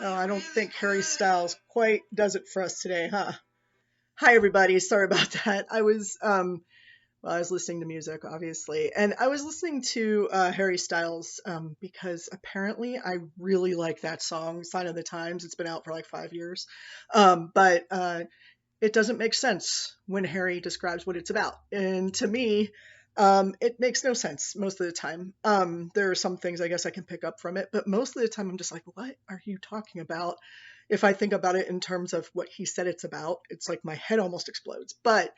Oh, I don't think Harry Styles quite does it for us today, huh? Hi, everybody. Sorry about that. I was listening to music, obviously, and I was listening to Harry Styles because apparently I really like that song, "Sign of the Times." It's been out for like 5 years, but it doesn't make sense when Harry describes what it's about, and to me, it makes no sense most of the time. There are some things I guess I can pick up from it, but most of the time I'm just like, what are you talking about? If I think about it in terms of what he said it's about, it's like my head almost explodes. But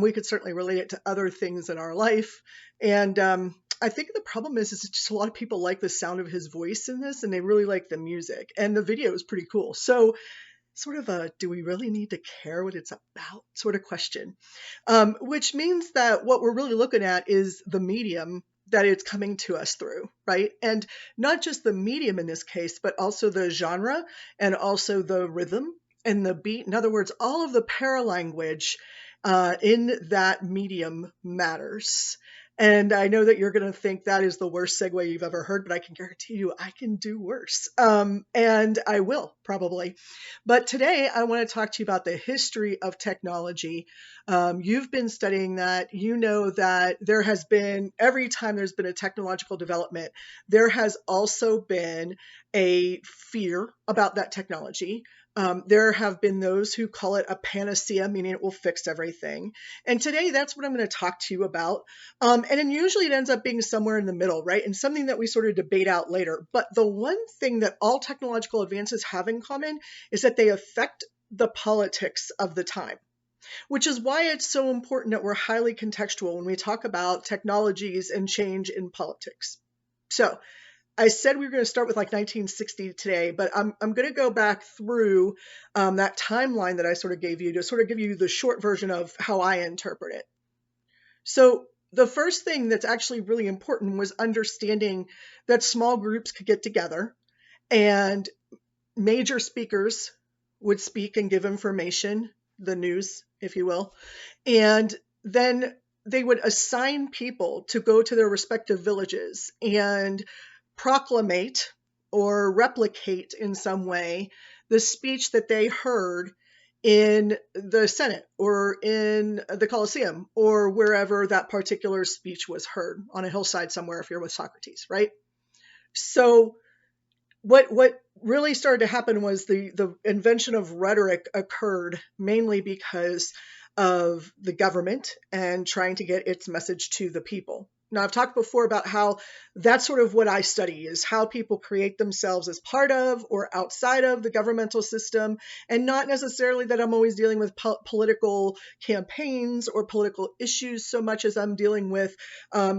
we could certainly relate it to other things in our life. And I think the problem is it's just a lot of people like the sound of his voice in this, and they really like the music. And the video is pretty cool. So, sort of a do we really need to care what it's about sort of question, which means that what we're really looking at is the medium that it's coming to us through, right? And not just the medium in this case, but also the genre and also the rhythm and the beat. In other words, all of the paralanguage in that medium matters. And I know that you're going to think that is the worst segue you've ever heard, but I can guarantee you I can do worse. And I will probably. But today I want to talk to you about the history of technology. You've been studying that. You know that there has been, every time there's been a technological development, there has also been a fear about that technology. There have been those who call it a panacea, meaning it will fix everything. And today, that's what I'm going to talk to you about. And then usually it ends up being somewhere in the middle, right? And something that we sort of debate out later. But the one thing that all technological advances have in common is that they affect the politics of the time, which is why it's so important that we're highly contextual when we talk about technologies and change in politics. So, I said we were going to start with like 1960 today, but I'm going to go back through that timeline that I sort of gave you to sort of give you the short version of how I interpret it. So the first thing that's actually really important was understanding that small groups could get together and major speakers would speak and give information, the news, if you will, and then they would assign people to go to their respective villages and proclamate or replicate in some way the speech that they heard in the Senate or in the Colosseum or wherever that particular speech was heard, on a hillside somewhere if you're with Socrates, right? So what really started to happen was the invention of rhetoric occurred mainly because of the government and trying to get its message to the people. Now, I've talked before about how that's sort of what I study, is how people create themselves as part of or outside of the governmental system, and not necessarily that I'm always dealing with political campaigns or political issues so much as I'm dealing with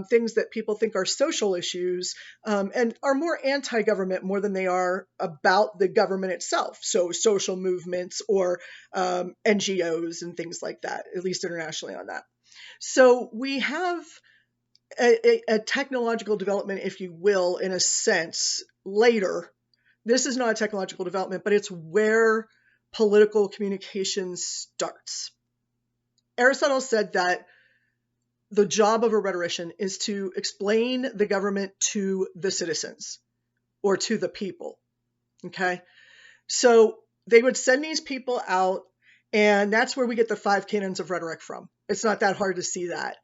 things that people think are social issues and are more anti-government more than they are about the government itself. So social movements or NGOs and things like that, at least internationally on that. So we have a technological development, if you will, in a sense, later. This is not a technological development, but it's where political communication starts. Aristotle said that the job of a rhetorician is to explain the government to the citizens or to the people. Okay. So they would send these people out, and that's where we get the 5 canons of rhetoric from. It's not that hard to see that.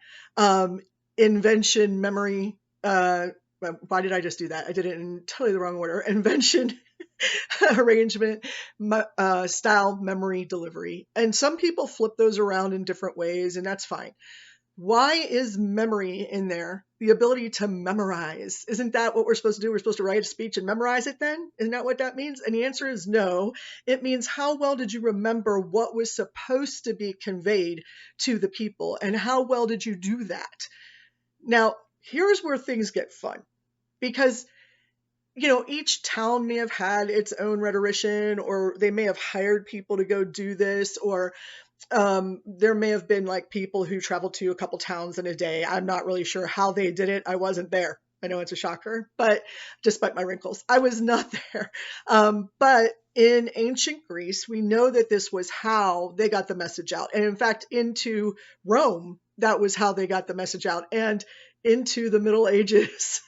Invention, memory. Why did I just do that? I did it in totally the wrong order. Invention, arrangement, style, memory, delivery. And some people flip those around in different ways, and that's fine. Why is memory in there? The ability to memorize. Isn't that what we're supposed to do? We're supposed to write a speech and memorize it then? Isn't that what that means? And the answer is no. It means how well did you remember what was supposed to be conveyed to the people? And how well did you do that? Now, here's where things get fun. Because, each town may have had its own rhetorician, or they may have hired people to go do this, or there may have been like people who traveled to a couple towns in a day. I'm not really sure how they did it. I wasn't there. I know it's a shocker, but despite my wrinkles, I was not there. But in ancient Greece, we know that this was how they got the message out. And in fact, into Rome, that was how they got the message out. And into the Middle Ages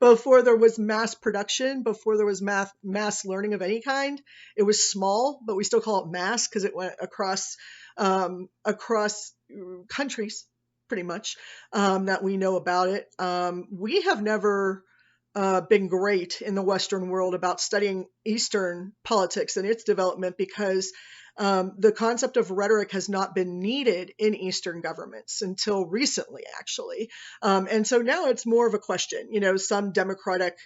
before there was mass production, before there was mass learning of any kind. It was small, but we still call it mass because it went across countries pretty much, that we know about it. We have never been great in the Western world about studying Eastern politics and its development because the concept of rhetoric has not been needed in Eastern governments until recently, actually. And so now it's more of a question. Some democratic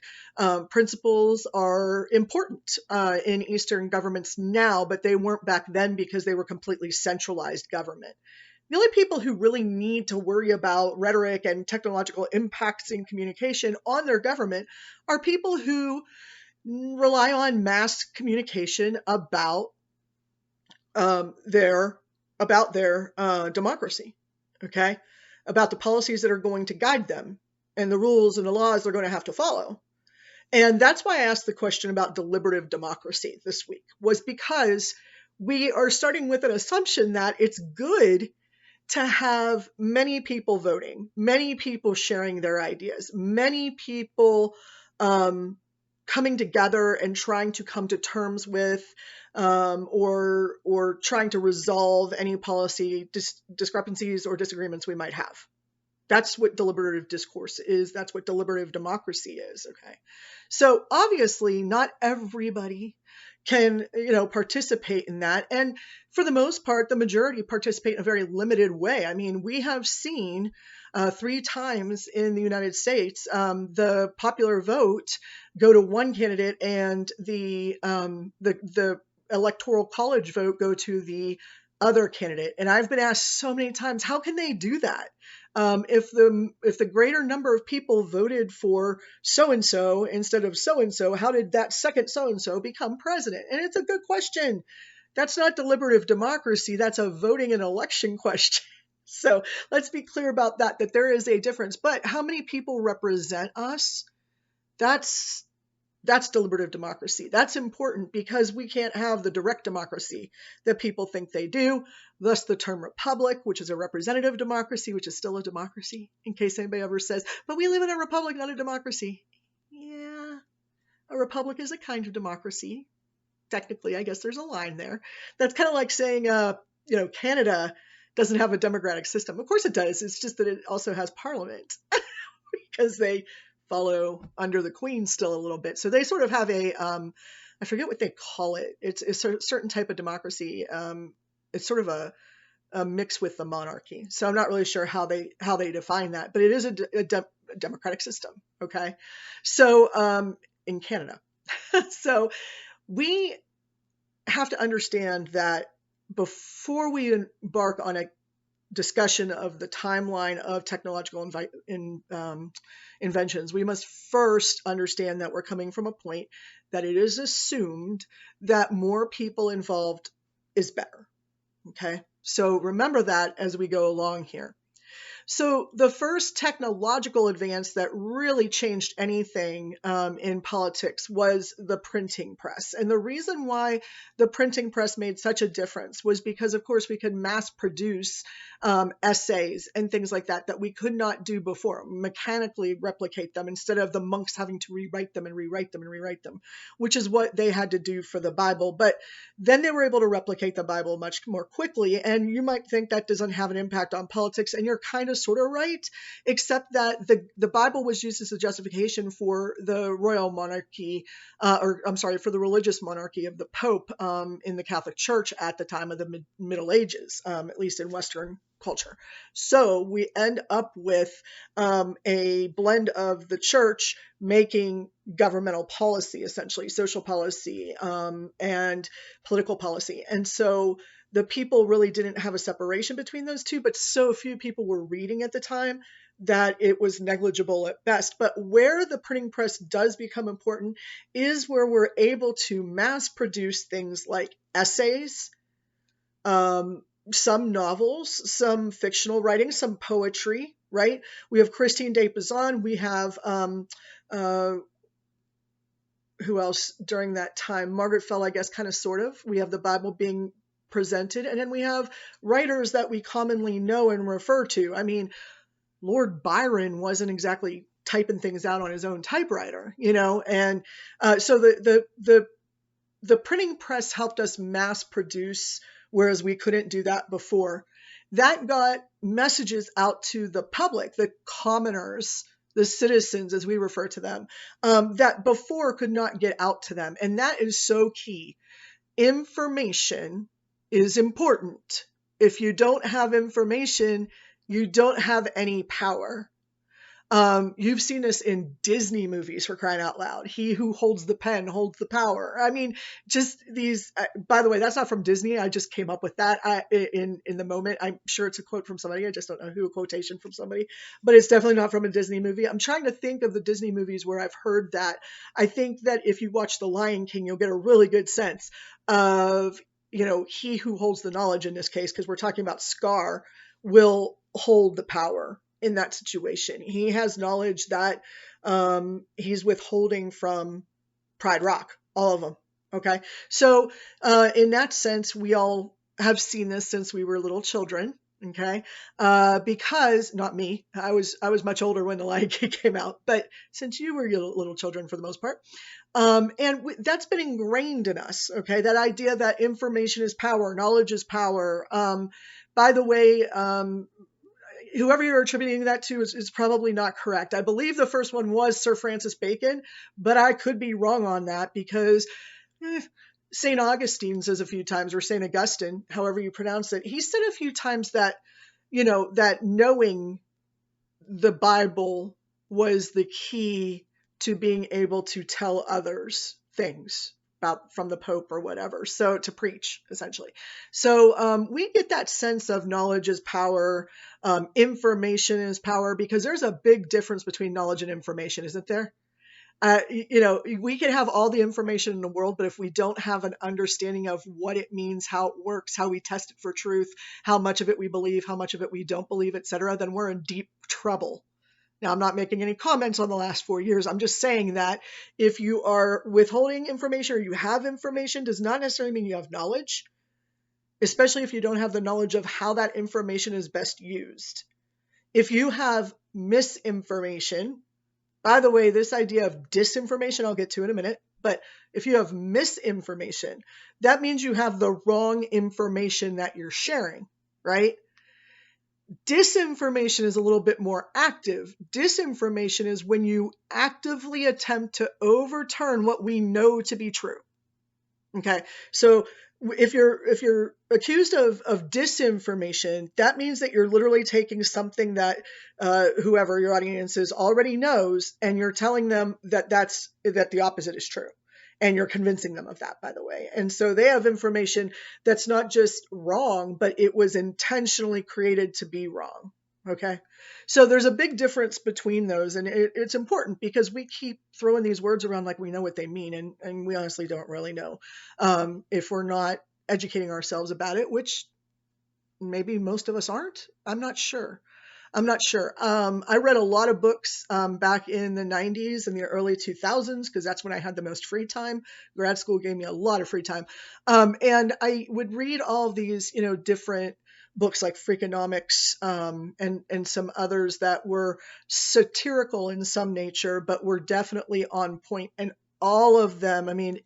principles are important in Eastern governments now, but they weren't back then because they were completely centralized government. The only people who really need to worry about rhetoric and technological impacts in communication on their government are people who rely on mass communication about their democracy, okay, about the policies that are going to guide them and the rules and the laws they're going to have to follow. And that's why I asked the question about deliberative democracy this week, was because we are starting with an assumption that it's good to have many people voting, many people sharing their ideas, many people coming together and trying to come to terms with or trying to resolve any policy discrepancies or disagreements we might have. That's what deliberative discourse is. That's what deliberative democracy is. Okay. So obviously not everybody can, participate in that. And for the most part, the majority participate in a very limited way. I mean, we have seen 3 times in the United States the popular vote go to one candidate and the electoral college vote go to the other candidate. And I've been asked so many times, how can they do that? If the greater number of people voted for so-and-so instead of so-and-so, how did that second so-and-so become president? And it's a good question. That's not deliberative democracy. That's a voting and election question. So let's be clear about that there is a difference. But how many people represent us? That's deliberative democracy. That's important because we can't have the direct democracy that people think they do. Thus the term republic, which is a representative democracy, which is still a democracy, in case anybody ever says, but we live in a republic, not a democracy. Yeah, a republic is a kind of democracy. Technically, I guess there's a line there. That's kind of like saying, Canada doesn't have a democratic system. Of course it does. It's just that it also has parliament because they follow under the Queen still a little bit. So they sort of have I forget what they call it. It's a certain type of democracy. It's sort of a mix with the monarchy. So I'm not really sure how they define that, but it is a democratic system. Okay. So in Canada. So we have to understand that before we embark on a discussion of the timeline of technological inventions, we must first understand that we're coming from a point that it is assumed that more people involved is better. Okay, so remember that as we go along here. So the first technological advance that really changed anything in politics was the printing press. And the reason why the printing press made such a difference was because, of course, we could mass produce essays and things like that we could not do before, mechanically replicate them instead of the monks having to rewrite them, which is what they had to do for the Bible. But then they were able to replicate the Bible much more quickly. And you might think that doesn't have an impact on politics, and you're kind of sort of right, except that the Bible was used as a justification for the royal monarchy, for the religious monarchy of the Pope in the Catholic Church at the time of the Middle Ages, at least in Western culture. So we end up with a blend of the church making governmental policy, essentially social policy and political policy. And so the people really didn't have a separation between those two, but so few people were reading at the time that it was negligible at best. But where the printing press does become important is where we're able to mass produce things like essays, some novels, some fictional writing, some poetry, right? We have Christine de Pizan. We have, who else during that time? Margaret Fell, I guess, kind of, sort of. We have the Bible being presented. And then we have writers that we commonly know and refer to. I mean, Lord Byron wasn't exactly typing things out on his own typewriter, and so the printing press helped us mass produce, whereas we couldn't do that before. That got messages out to the public, the commoners, the citizens, as we refer to them, that before could not get out to them. And that is so key. Information is important. If you don't have information, you don't have any power. You've seen this in Disney movies, for crying out loud. He who holds the pen holds the power. I mean, just these. By the way, that's not from Disney. I just came up with that in the moment. I'm sure it's a quote from somebody. I just don't know who. A quotation from somebody, but it's definitely not from a Disney movie. I'm trying to think of the Disney movies where I've heard that. I think that if you watch The Lion King, you'll get a really good sense of he who holds the knowledge in this case, because we're talking about Scar, will hold the power in that situation. He has knowledge that he's withholding from Pride Rock, all of them. Okay. So in that sense, we all have seen this since we were little children. Okay. Because not me, I was much older when The Lion King came out, but since you were little children for the most part, that's been ingrained in us. Okay. That idea that information is power, knowledge is power. By the way, whoever you're attributing that to is probably not correct. I believe the first one was Sir Francis Bacon, but I could be wrong on that because St. Augustine says a few times, or St. Augustine, however you pronounce it, he said a few times that, that knowing the Bible was the key to being able to tell others things about from the Pope or whatever. So to preach, essentially. So we get that sense of knowledge is power, information is power, because there's a big difference between knowledge and information, isn't there? We can have all the information in the world, but if we don't have an understanding of what it means, how it works, how we test it for truth, how much of it we believe, how much of it we don't believe, etc., then we're in deep trouble. Now, I'm not making any comments on the last 4 years. I'm just saying that if you are withholding information or you have information, does not necessarily mean you have knowledge, especially if you don't have the knowledge of how that information is best used. If you have misinformation, by the way, this idea of disinformation, I'll get to in a minute, but if you have misinformation, that means you have the wrong information that you're sharing, right? Disinformation is a little bit more active. Disinformation is when you actively attempt to overturn what we know to be true. Okay, so if you're accused of disinformation, that means that you're literally taking something that whoever your audience is already knows, and you're telling them that the opposite is true. And you're convincing them of that, by the way. And so they have information that's not just wrong, but it was intentionally created to be wrong. Okay. So there's a big difference between those. And it's important because we keep throwing these words around like we know what they mean. And we honestly don't really know if we're not educating ourselves about it, which maybe most of us aren't. I'm not sure. I read a lot of books back in the 90s and the early 2000s because that's when I had the most free time. Grad school gave me a lot of free time. And I would read all of these, different books like Freakonomics and some others that were satirical in some nature, but were definitely on point. And all of them, I mean,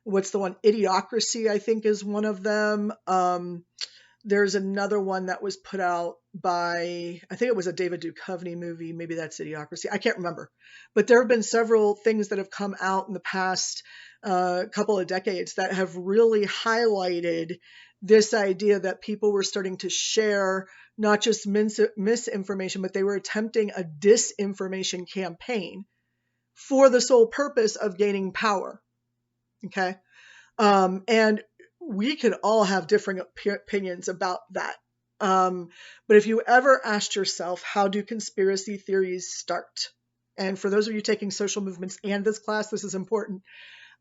what's the one? Idiocracy, I think, is one of them. There's another one that was put out by, I think it was a David Duchovny movie. Maybe that's Idiocracy. I can't remember. But there have been several things that have come out in the past couple of decades that have really highlighted this idea that people were starting to share not just misinformation, but they were attempting a disinformation campaign for the sole purpose of gaining power. Okay. And we can all have different opinions about that. But if you ever asked yourself, how do conspiracy theories start? And for those of you taking social movements and this class, this is important.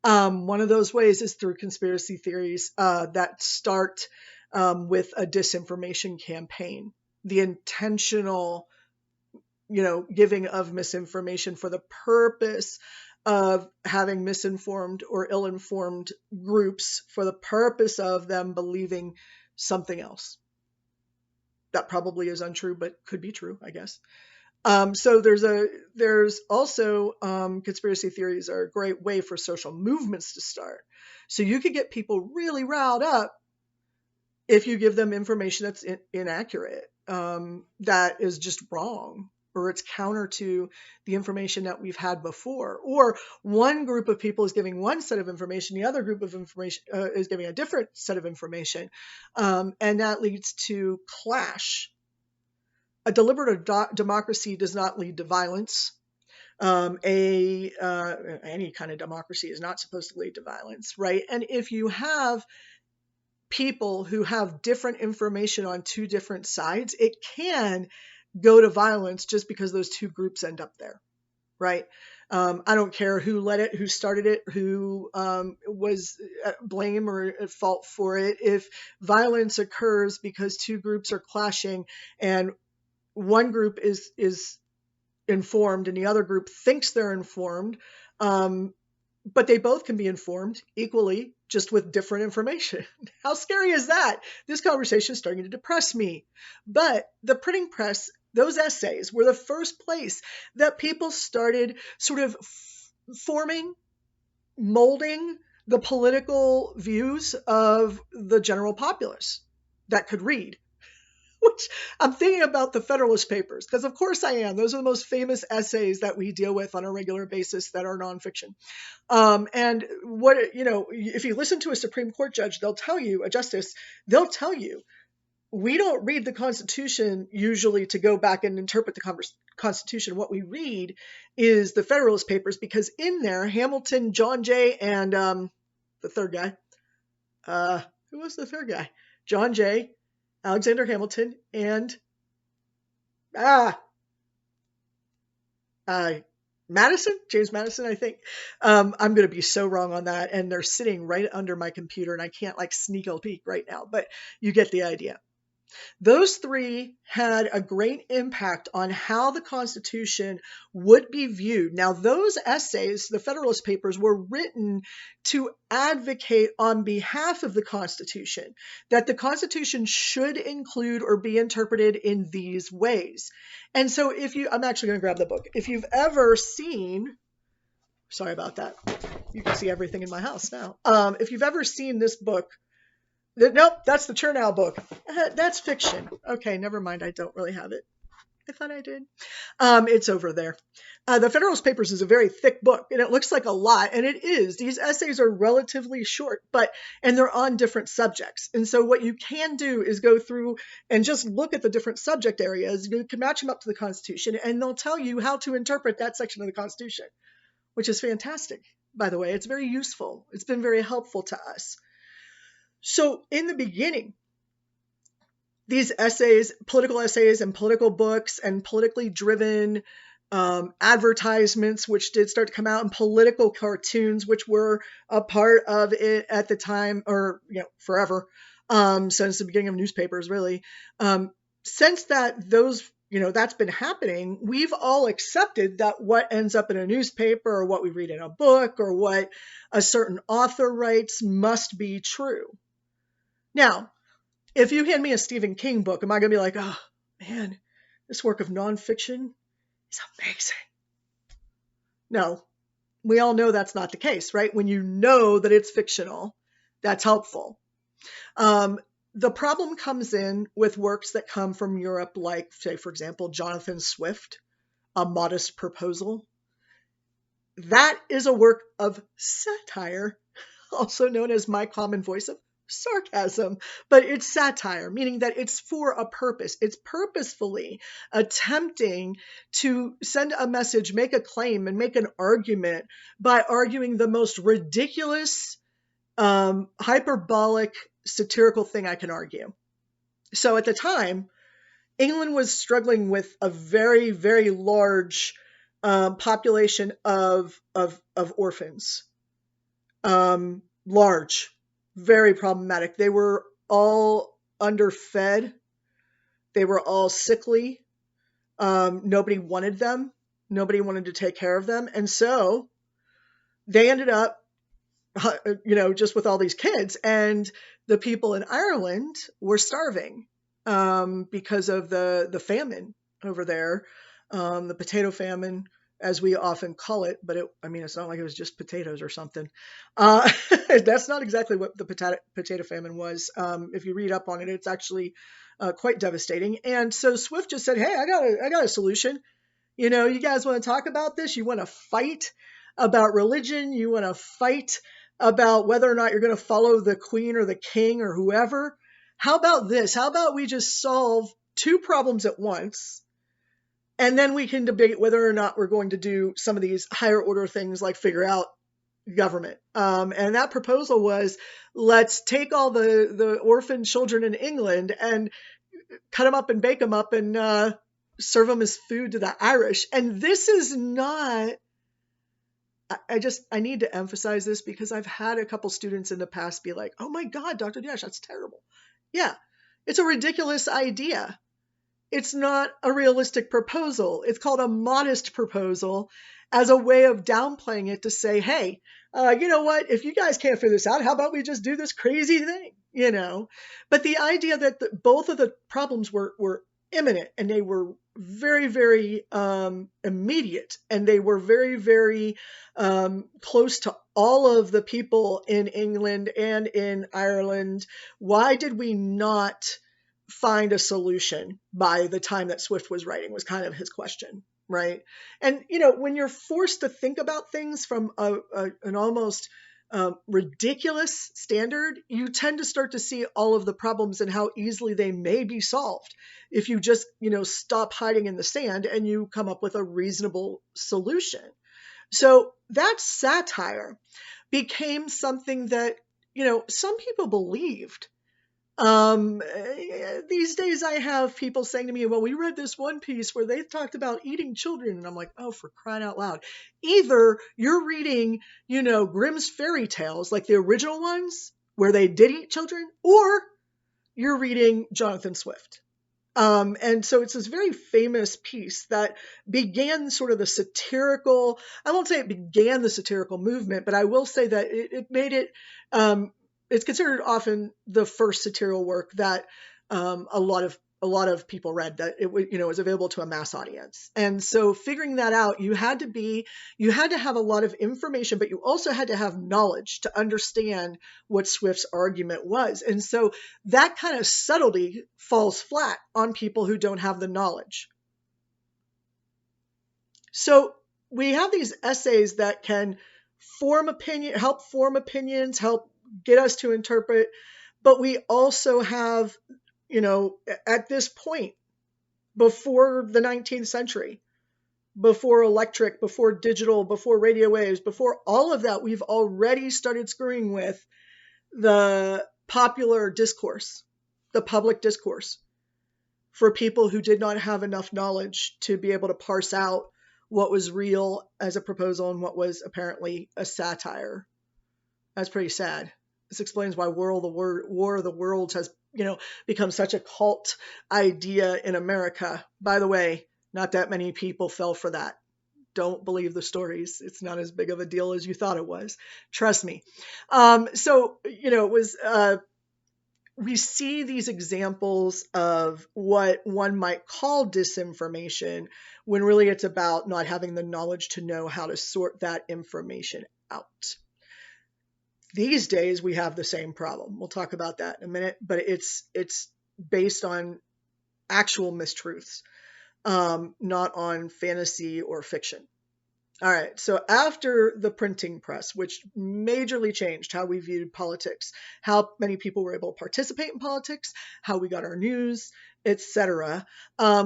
One of those ways is through conspiracy theories that start with a disinformation campaign, the intentional, giving of misinformation for the purpose of having misinformed or ill-informed groups for the purpose of them believing something else. That probably is untrue, but could be true, I guess. So there's also conspiracy theories are a great way for social movements to start. So you could get people really riled up if you give them information that's inaccurate, that is just wrong, or it's counter to the information that we've had before, or one group of people is giving one set of information, the other group of information is giving a different set of information, and that leads to clash. A deliberative democracy does not lead to violence. Any kind of democracy is not supposed to lead to violence, right? And if you have people who have different information on two different sides, it can go to violence just because those two groups end up there, right? I don't care who led it, who started it, who was at blame or at fault for it. If violence occurs because two groups are clashing and one group is informed and the other group thinks they're informed, but they both can be informed equally, just with different information. How scary is that? This conversation is starting to depress me. But the printing press, those essays were the first place that people started sort of forming, molding the political views of the general populace that could read. Which I'm thinking about the Federalist Papers, because of course I am. Those are the most famous essays that we deal with on a regular basis that are nonfiction. And what, if you listen to a Supreme Court judge, a justice, they'll tell you, we don't read the Constitution usually to go back and interpret the Constitution. What we read is the Federalist Papers, because in there, Hamilton, John Jay, and the third guy, who was the third guy? John Jay, Alexander Hamilton, and Madison, James Madison, I think. I'm going to be so wrong on that, and they're sitting right under my computer, and I can't sneak a peek right now, but you get the idea. Those three had a great impact on how the Constitution would be viewed. Now, those essays, the Federalist Papers, were written to advocate on behalf of the Constitution, that the Constitution should include or be interpreted in these ways. And so I'm actually going to grab the book. If you've ever seen, sorry about that, you can see everything in my house now. If you've ever seen this book, nope, that's the Chernow book. That's fiction. Okay, never mind. I don't really have it. I thought I did. It's over there. The Federalist Papers is a very thick book, and it looks like a lot, and it is. These essays are relatively short, and they're on different subjects. And so what you can do is go through and just look at the different subject areas. You can match them up to the Constitution, and they'll tell you how to interpret that section of the Constitution, which is fantastic, by the way. It's very useful. It's been very helpful to us. So in the beginning, these essays, political essays and political books and politically driven advertisements, which did start to come out, and political cartoons, which were a part of it at the time, or forever, since the beginning of newspapers, really. Since that's been happening, we've all accepted that what ends up in a newspaper or what we read in a book or what a certain author writes must be true. Now, if you hand me a Stephen King book, am I going to be like, oh, man, this work of nonfiction is amazing? No, we all know that's not the case, right? When you know that it's fictional, that's helpful. The problem comes in with works that come from Europe, like, say, for example, Jonathan Swift, A Modest Proposal. That is a work of satire, also known as My Common Voice of Sarcasm, but it's satire, meaning that it's for a purpose. It's purposefully attempting to send a message, make a claim, and make an argument by arguing the most ridiculous, hyperbolic, satirical thing I can argue. So at the time, England was struggling with a very, very large population of orphans. Large. Very problematic. They were all underfed. They were all sickly. Nobody wanted them. Nobody wanted to take care of them. And so they ended up, just with all these kids. And the people in Ireland were starving. because of the famine over there, the potato famine, as we often call it. But I mean, it's not like it was just potatoes or something. Uh, that's not exactly what the potato famine was. If you read up on it, it's actually quite devastating. And so Swift just said, "Hey, I got a solution. You guys want to talk about this? You want to fight about religion? You want to fight about whether or not you're going to follow the queen or the king or whoever? How about this? How about we just solve two problems at once? And then we can debate whether or not we're going to do some of these higher order things like figure out government." And that proposal was, let's take all the orphan children in England and cut them up and bake them up and serve them as food to the Irish. And this is not, I need to emphasize this because I've had a couple students in the past be like, "Oh my God, Dr. Dash, that's terrible." Yeah, it's a ridiculous idea. It's not a realistic proposal. It's called a modest proposal as a way of downplaying it to say, "Hey, you know what? If you guys can't figure this out, how about we just do this crazy thing?" But the idea that both of the problems were imminent, and they were very, very immediate, and they were very, very close to all of the people in England and in Ireland. Why did we not find a solution by the time that Swift was writing, was kind of his question, right? And when you're forced to think about things from an almost ridiculous standard, you tend to start to see all of the problems and how easily they may be solved if you just stop hiding in the sand and you come up with a reasonable solution. So that satire became something that some people believed. These days I have people saying to me, "Well, we read this one piece where they talked about eating children." And I'm like, "Oh, for crying out loud." Either you're reading, Grimm's fairy tales, like the original ones where they did eat children, or you're reading Jonathan Swift. And so it's this very famous piece that began sort of the satirical, I won't say it began the satirical movement, but I will say that it made it, it's considered often the first satirical work that a lot of people read, that it was available to a mass audience. And so figuring that out, you had to have a lot of information, but you also had to have knowledge to understand what Swift's argument was. And so that kind of subtlety falls flat on people who don't have the knowledge. So we have these essays that can help form opinions, help get us to interpret, but we also have, at this point, before the 19th century, before electric, before digital, before radio waves, before all of that, we've already started screwing with the popular discourse, the public discourse, for people who did not have enough knowledge to be able to parse out what was real as a proposal and what was apparently a satire. That's pretty sad. This explains why War of the Worlds has, become such a cult idea in America. By the way, not that many people fell for that. Don't believe the stories. It's not as big of a deal as you thought it was. Trust me. So, it was, we see these examples of what one might call disinformation, when really it's about not having the knowledge to know how to sort that information out. These days, we have the same problem. We'll talk about that in a minute, but it's based on actual mistruths, not on fantasy or fiction. All right, so after the printing press, which majorly changed how we viewed politics, how many people were able to participate in politics, how we got our news, etc.,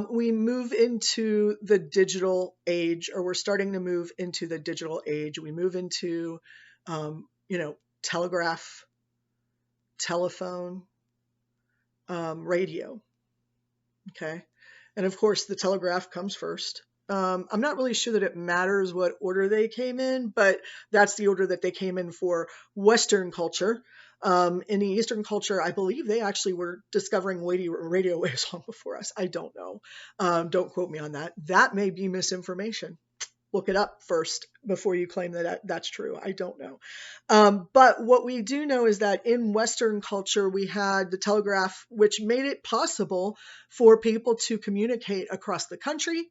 we move into the digital age, or we're starting to move into the digital age. We move into, telegraph, telephone, radio. Okay. And of course, the telegraph comes first. I'm not really sure that it matters what order they came in, but that's the order that they came in for Western culture. In the Eastern culture, I believe they actually were discovering radio waves long before us. I don't know. Don't quote me on that. That may be misinformation. look it up first before you claim that that's true. I don't know. But what we do know is that in Western culture, we had the telegraph, which made it possible for people to communicate across the country.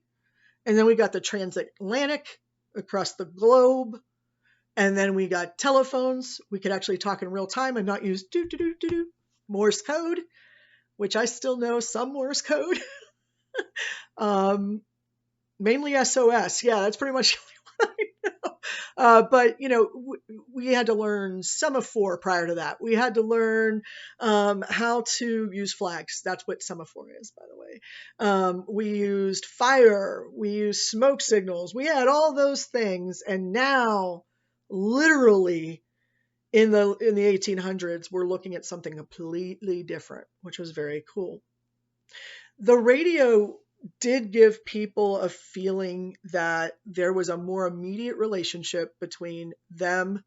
And then we got the transatlantic across the globe. And then we got telephones. We could actually talk in real time and not use Morse code, which I still know some Morse code. Mainly SOS. Yeah, that's pretty much what I know. But, we had to learn semaphore prior to that. We had to learn how to use flags. That's what semaphore is, by the way. We used fire. We used smoke signals. We had all those things. And now, literally, in the 1800s, we're looking at something completely different, which was very cool. The radio did give people a feeling that there was a more immediate relationship between them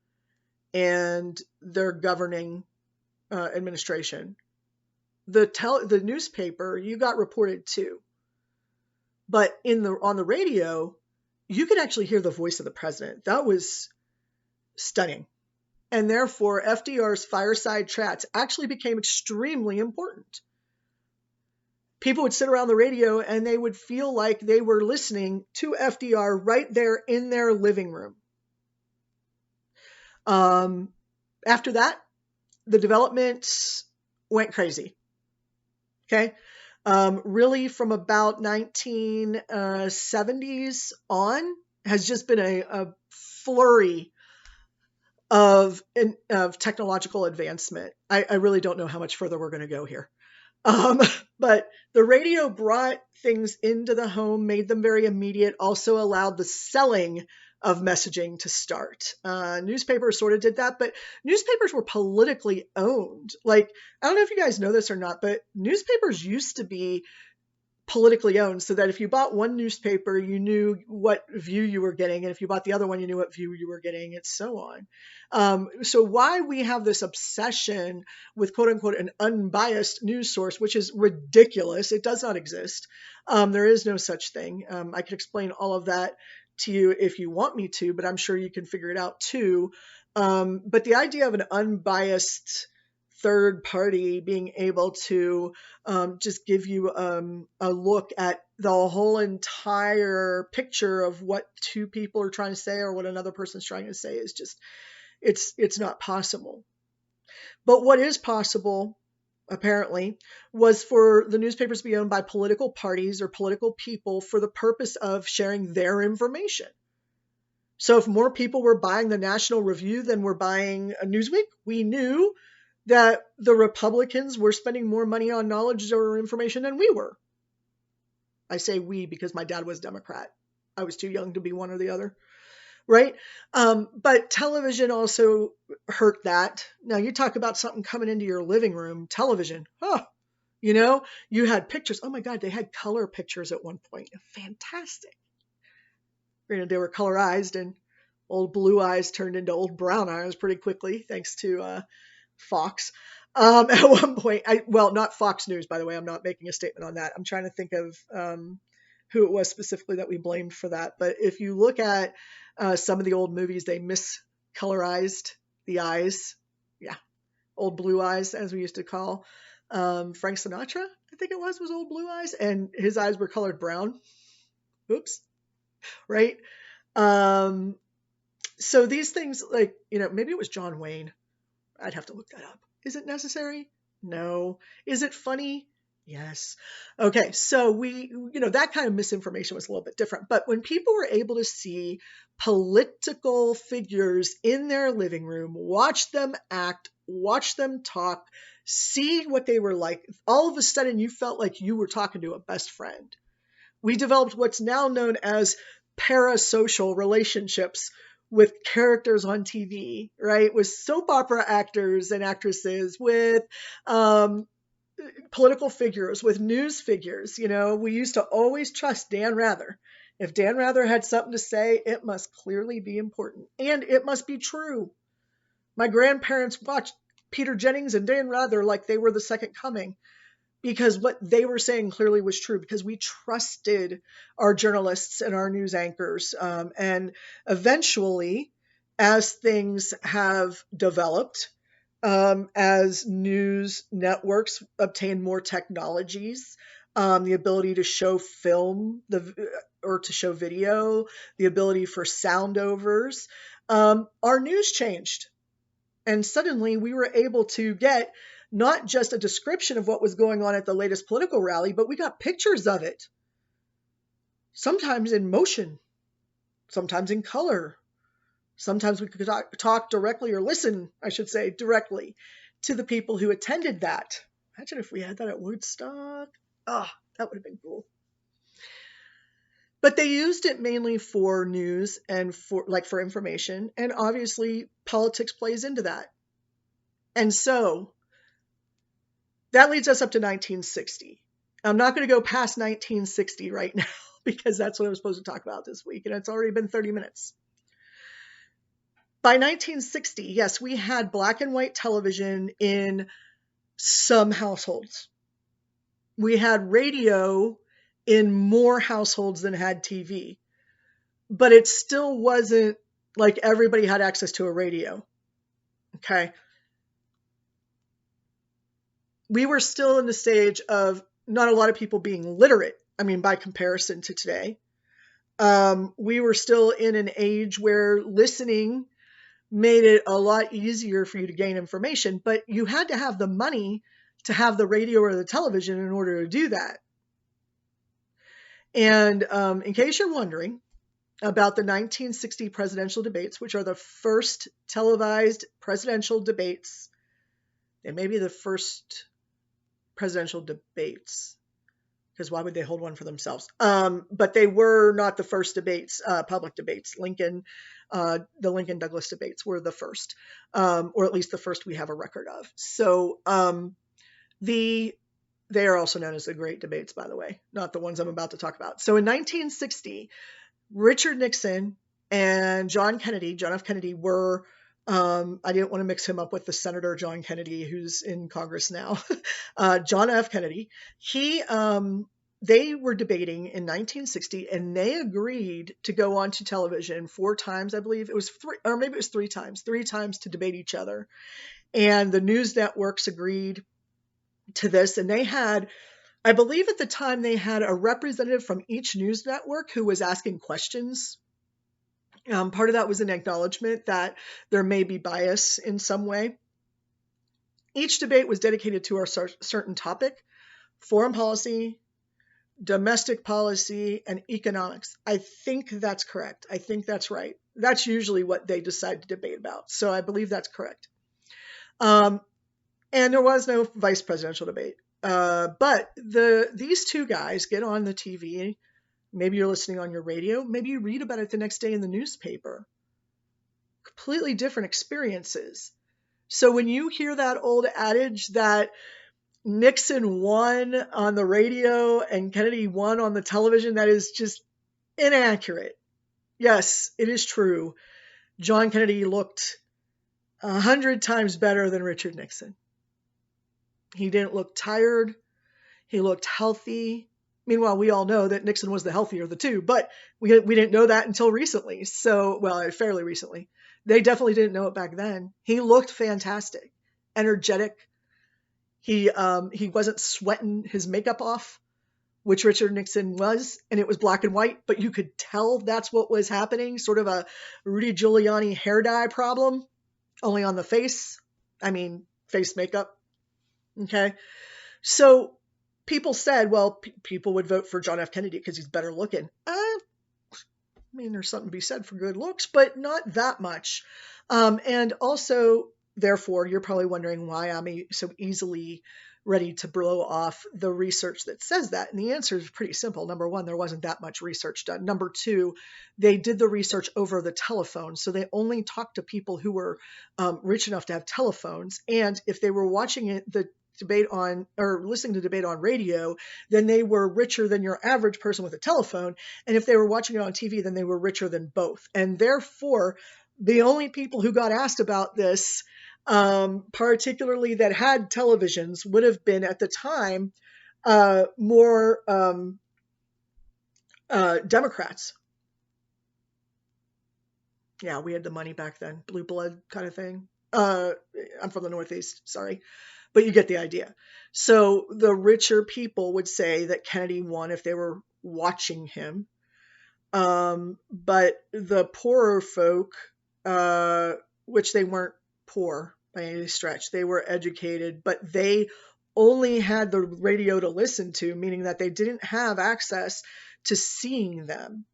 and their governing administration. The newspaper, you got reported too, but on the radio, you could actually hear the voice of the president. That was stunning. And therefore, FDR's fireside chats actually became extremely important. People would sit around the radio and they would feel like they were listening to FDR right there in their living room. After that, the developments went crazy. Okay. Really from about 1970s on has just been a flurry of technological advancement. I really don't know how much further we're going to go here. But the radio brought things into the home, made them very immediate, also allowed the selling of messaging to start. Newspapers sort of did that, but newspapers were politically owned. Like, I don't know if you guys know this or not, but newspapers used to be politically owned, so that if you bought one newspaper, you knew what view you were getting, and if you bought the other one, you knew what view you were getting, and so on. So why we have this obsession with quote unquote an unbiased news source, which is ridiculous. It does not exist. There is no such thing. I could explain all of that to you if you want me to, but I'm sure you can figure it out too. But the idea of an unbiased third party being able to just give you a look at the whole entire picture of what two people are trying to say or what another person's trying to say is just, it's not possible. But what is possible, apparently, was for the newspapers to be owned by political parties or political people for the purpose of sharing their information. So if more people were buying the National Review than were buying a Newsweek, we knew that the Republicans were spending more money on knowledge or information than we were. I say we because my dad was Democrat. I was too young to be one or the other, right? But television also hurt that. Now you talk about something coming into your living room, television. You had pictures. Oh my God, they had color pictures at one point. Fantastic. They were colorized, and old blue eyes turned into old brown eyes pretty quickly, thanks to Fox. At one point, not Fox News, by the way. I'm not making a statement on that. I'm trying to think of who it was specifically that we blamed for that. But if you look at some of the old movies, they miscolorized the eyes. Yeah, old blue eyes, as we used to call Frank Sinatra, I think it was old blue eyes, and his eyes were colored brown. Oops. Right? So these things, like, maybe it was John Wayne. I'd have to look that up. Is it necessary? No. Is it funny? Yes. Okay. So that kind of misinformation was a little bit different. But when people were able to see political figures in their living room, watch them act, watch them talk, see what they were like, all of a sudden you felt like you were talking to a best friend. We developed what's now known as parasocial relationships with characters on TV, right? With soap opera actors and actresses, with political figures, with news figures. We used to always trust Dan Rather. If Dan Rather had something to say, it must clearly be important, and it must be true. My grandparents watched Peter Jennings and Dan Rather like they were the second coming. because what they were saying clearly was true, because we trusted our journalists and our news anchors. And eventually, as things have developed, as news networks obtain more technologies, the ability to show film or to show video, the ability for sound overs, our news changed. And suddenly we were able to get not just a description of what was going on at the latest political rally, but we got pictures of it, sometimes in motion, sometimes in color. Sometimes we could talk directly, or listen, I should say, directly to the people who attended that. Imagine if we had that at Woodstock. Ah, that would have been cool. But they used it mainly for news and for information. And obviously politics plays into that. And so that leads us up to 1960. I'm not going to go past 1960 right now because that's what I was supposed to talk about this week. And it's already been 30 minutes. By 1960, yes, we had black and white television in some households. We had radio in more households than had TV. But it still wasn't like everybody had access to a radio. Okay. We were still in the stage of not a lot of people being literate. I mean, by comparison to today. We were still in an age where listening made it a lot easier for you to gain information, but you had to have the money to have the radio or the television in order to do that. And in case you're wondering about the 1960 presidential debates, which are the first televised presidential debates, they may be the first presidential debates, because why would they hold one for themselves? But they were not the first debates, public debates. The Lincoln-Douglas debates were the first, or at least the first we have a record of. So they are also known as the Great Debates, by the way, not the ones I'm about to talk about. So in 1960, Richard Nixon and John F. Kennedy were, I didn't want to mix him up with the Senator John Kennedy, who's in Congress now. John F. Kennedy, they were debating in 1960, and they agreed to go onto television 4 times, I believe. It was 3, or maybe it was 3 times to debate each other. And the news networks agreed to this, and they had, I believe at the time, they had a representative from each news network who was asking questions. Part of that was an acknowledgement that there may be bias in some way. Each debate was dedicated to a certain topic: foreign policy, domestic policy, and economics. I think that's correct. I think that's right. That's usually what they decide to debate about. So I believe that's correct. And there was no vice presidential debate. But these two guys get on the TV. Maybe you're listening on your radio. Maybe you read about it the next day in the newspaper. Completely different experiences. So when you hear that old adage that Nixon won on the radio and Kennedy won on the television, that is just inaccurate. Yes, it is true. John Kennedy looked 100 times better than Richard Nixon. He didn't look tired. He looked healthy. Meanwhile, we all know that Nixon was the healthier of the two, but we didn't know that until recently. So, well, fairly recently. They definitely didn't know it back then. He looked fantastic, energetic. He wasn't sweating his makeup off, which Richard Nixon was, and it was black and white, but you could tell that's what was happening, sort of a Rudy Giuliani hair dye problem, only on the face. I mean, face makeup. Okay. So people said, well, people would vote for John F. Kennedy because he's better looking. I mean, there's something to be said for good looks, but not that much. And also, therefore, you're probably wondering why I'm so easily ready to blow off the research that says that. And the answer is pretty simple. Number one, there wasn't that much research done. Number two, they did the research over the telephone. So they only talked to people who were rich enough to have telephones. And if they were watching the debate on, or listening to debate on radio, then they were richer than your average person with a telephone. And if they were watching it on TV, then they were richer than both. And therefore, the only people who got asked about this, particularly that had televisions, would have been at the time more Democrats. Yeah, we had the money back then, blue blood kind of thing. I'm from the Northeast, sorry, but you get the idea. So the richer people would say that Kennedy won if they were watching him. But the poorer folk, uh, which they weren't poor by any stretch, they were educated, but they only had the radio to listen to, meaning that they didn't have access to seeing them,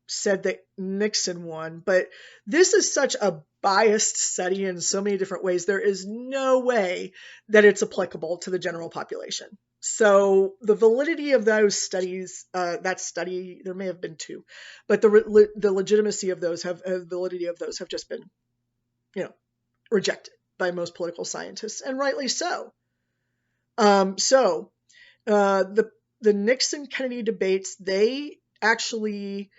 said that Nixon won. But this is such a biased study in so many different ways. There is no way that it's applicable to the general population. So the validity of those studies, that study, there may have been two, but the legitimacy of those validity of those have just been, rejected by most political scientists, and rightly so. So the Nixon Kennedy debates, they actually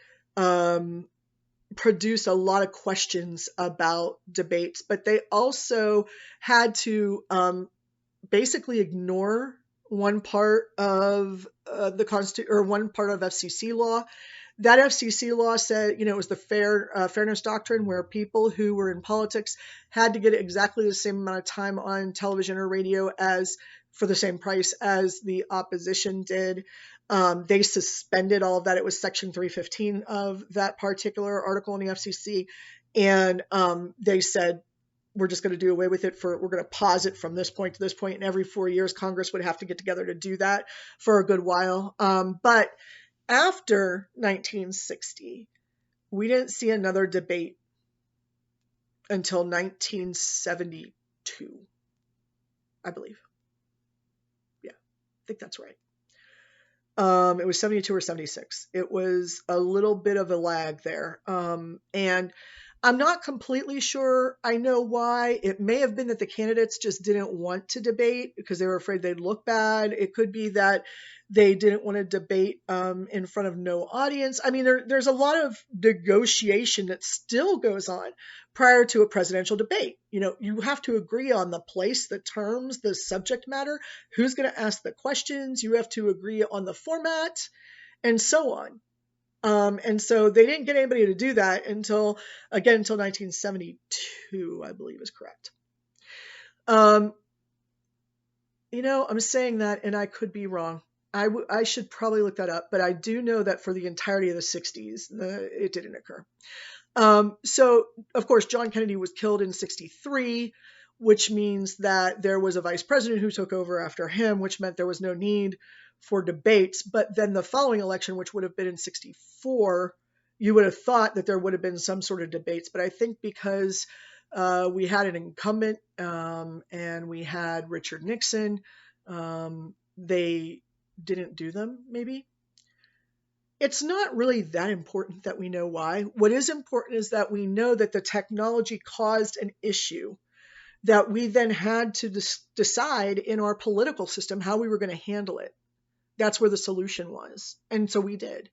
produce a lot of questions about debates, but they also had to basically ignore one part of the Constitution, or one part of FCC law. That FCC law said, it was the fairness doctrine, where people who were in politics had to get exactly the same amount of time on television or radio as for the same price as the opposition did. They suspended all of that. It was Section 315 of that particular article in the FCC, and they said, we're just going to do away with it we're going to pause it from this point to this point. And every 4 years, Congress would have to get together to do that for a good while. But after 1960, we didn't see another debate until 1972, I believe. Yeah, I think that's right. It was 72 or 76. It was a little bit of a lag there. And I'm not completely sure I know why. It may have been that the candidates just didn't want to debate because they were afraid they'd look bad. It could be that they didn't want to debate in front of no audience. I mean, there's a lot of negotiation that still goes on prior to a presidential debate. You have to agree on the place, the terms, the subject matter, who's going to ask the questions. You have to agree on the format, and so on. And so they didn't get anybody to do that until 1972, I believe is correct. I'm saying that, and I could be wrong. I should probably look that up, but I do know that for the entirety of the 60s, it didn't occur. So, of course, John Kennedy was killed in 63, which means that there was a vice president who took over after him, which meant there was no need for debates. But then the following election, which would have been in 64, you would have thought that there would have been some sort of debates. But I think because we had an incumbent and we had Richard Nixon, they didn't do them, maybe. It's not really that important that we know why. What is important is that we know that the technology caused an issue that we then had to decide in our political system how we were going to handle it. That's where the solution was. And so we did.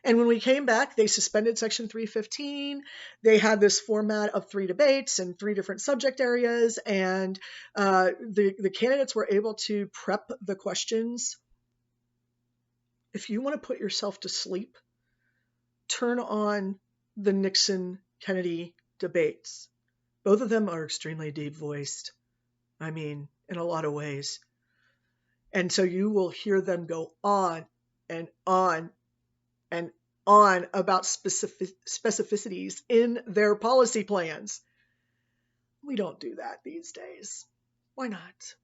And when we came back, they suspended Section 315. They had this format of 3 debates and 3 different subject areas. And the candidates were able to prep the questions. If you want to put yourself to sleep, turn on the Nixon-Kennedy debates. Both of them are extremely deep voiced. I mean, in a lot of ways. And so you will hear them go on and on and on about specificities in their policy plans. We don't do that these days. Why not?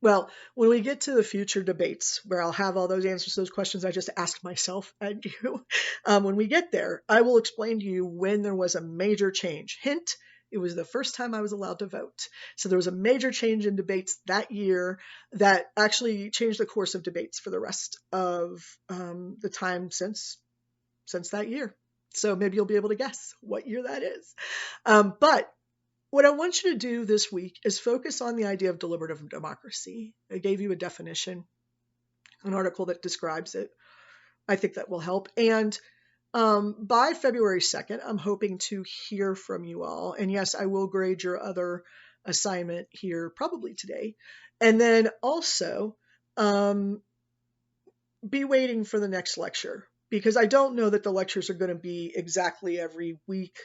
Well, when we get to the future debates, where I'll have all those answers to those questions I just asked myself and you, when we get there, I will explain to you when there was a major change. Hint, it was the first time I was allowed to vote. So there was a major change in debates that year that actually changed the course of debates for the rest of the time since that year. So maybe you'll be able to guess what year that is. But what I want you to do this week is focus on the idea of deliberative democracy. I gave you a definition, an article that describes it. I think that will help. And by February 2nd, I'm hoping to hear from you all. And yes, I will grade your other assignment here probably today. And then also, be waiting for the next lecture, because I don't know that the lectures are going to be exactly every week.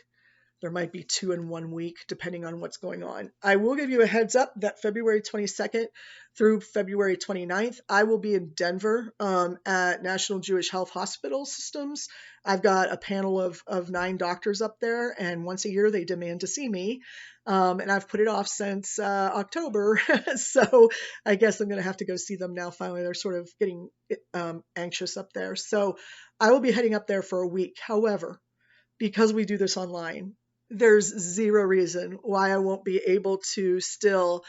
There might be 2 in 1 week, depending on what's going on. I will give you a heads up that February 22nd through February 29th, I will be in Denver at National Jewish Health Hospital Systems. I've got a panel of 9 doctors up there, and once a year they demand to see me. And I've put it off since October. So I guess I'm going to have to go see them now. Finally, they're sort of getting anxious up there. So I will be heading up there for a week. However, because we do this online, there's zero reason why I won't be able to still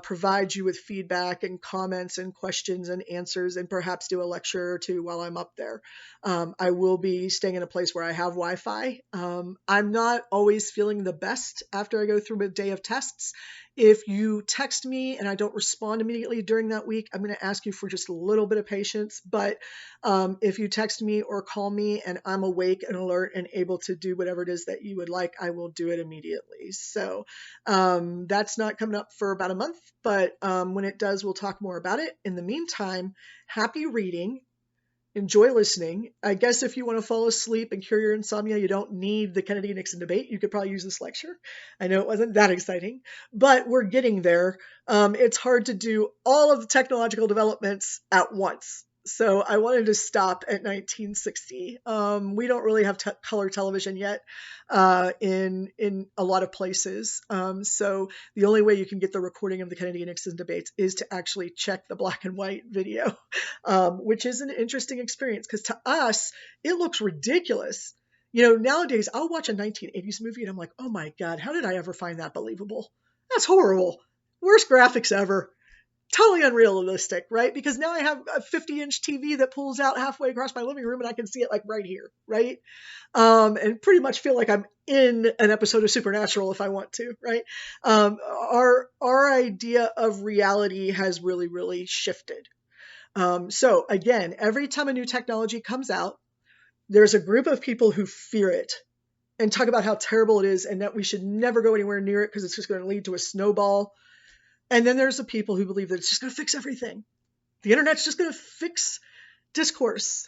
provide you with feedback and comments and questions and answers, and perhaps do a lecture or two while I'm up there. I will be staying in a place where I have Wi-Fi. I'm not always feeling the best after I go through a day of tests. If you text me and I don't respond immediately during that week, I'm going to ask you for just a little bit of patience. But if you text me or call me and I'm awake and alert and able to do whatever it is that you would like, I will do it immediately. So that's not coming up for about a month, but when it does, we'll talk more about it. In the meantime, happy reading. Enjoy listening. I guess if you want to fall asleep and cure your insomnia, you don't need the Kennedy-Nixon debate. You could probably use this lecture. I know it wasn't that exciting, but we're getting there. It's hard to do all of the technological developments at once. So I wanted to stop at 1960. We don't really have color television yet in a lot of places. So the only way you can get the recording of the Kennedy-Nixon debates is to actually check the black and white video, which is an interesting experience, because to us, it looks ridiculous. Nowadays I'll watch a 1980s movie and I'm like, oh my God, how did I ever find that believable? That's horrible. Worst graphics ever. Totally unrealistic, right? Because now I have a 50-inch TV that pulls out halfway across my living room and I can see it like right here, right? And pretty much feel like I'm in an episode of Supernatural if I want to, right? Our idea of reality has really, really shifted. So again, every time a new technology comes out, there's a group of people who fear it and talk about how terrible it is and that we should never go anywhere near it because it's just going to lead to a snowball. And then there's the people who believe that it's just going to fix everything. The internet's just going to fix discourse.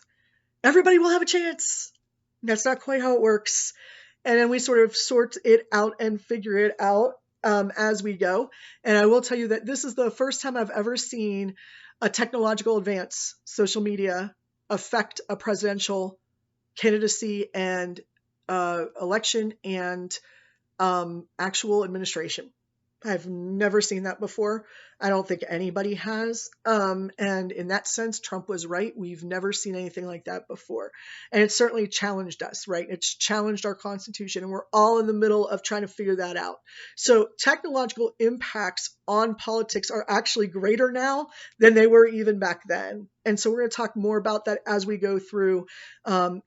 Everybody will have a chance. That's not quite how it works. And then we sort of sort it out and figure it out as we go. And I will tell you that this is the first time I've ever seen a technological advance, social media, affect a presidential candidacy and election and actual administration. I've never seen that before. I don't think anybody has. And in that sense, Trump was right. We've never seen anything like that before. And it certainly challenged us, right? It's challenged our Constitution, and we're all in the middle of trying to figure that out. So technological impacts on politics are actually greater now than they were even back then. And so we're going to talk more about that as we go through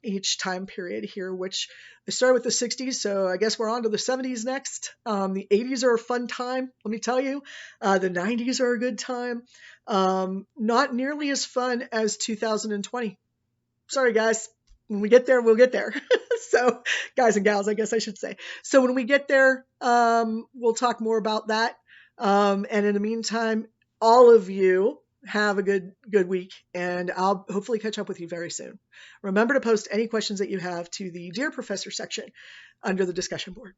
each time period here, which I started with the 60s, so I guess we're on to the 70s next. The 80s are a fun time, let me tell you. The 90s are a good time. Not nearly as fun as 2020. Sorry, guys. When we get there, we'll get there. So, guys and gals, I guess I should say. So when we get there, we'll talk more about that. And in the meantime, all of you have a good week, and I'll hopefully catch up with you very soon. Remember to post any questions that you have to the Dear Professor section under the discussion board.